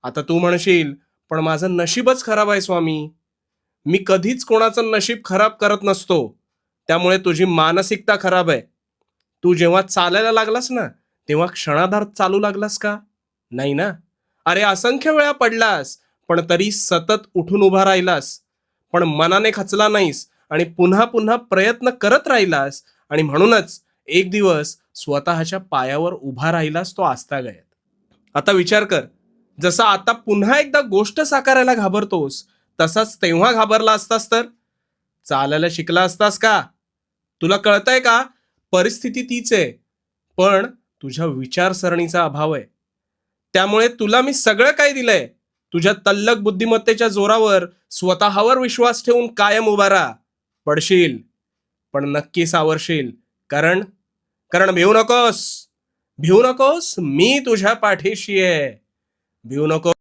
आता तू म्हणशील, पण माझं नशीबच खराब आहे स्वामी. मी कधीच कोणाचं नशीब खराब करत नसतो. त्यामुळे तुझी मानसिकता खराब आहे. तू जेव्हा चालायला लागलास ना, तेव्हा क्षणार्धात चालू लागलास का? नाही ना? अरे असंख्य वेळा पडलास, पण तरी सतत उठून उभा राहिलास. पण मनाने खचला नाहीस आणि पुन्हा पुन्हा प्रयत्न करत राहिलास आणि म्हणूनच एक दिवस स्वतःच्या पायावर उभा राहिलास तो आजतागायत. आता विचार कर, जसं आता पुन्हा एकदा गोष्ट साकारायला घाबरतोस, तसाच तेव्हा घाबरला असतास तर चालायला शिकला असतास का? तुला कळतंय का? परिस्थिती तीच आहे, पण तुझ्या विचारसरणीचा अभाव आहे. त्यामुळे तुला मी सगळं काही दिलंय. तुझ्या तल्लख बुद्धिमत्तेच्या जोरावर स्वतःवर विश्वास ठेवून कायम उभा राहा. पडशील, पण नक्की सावरशील. कारण कारण भिवू नकोस. भिवू नकोस, मी तुझ्या पाठीशी आहे. भिवू नको.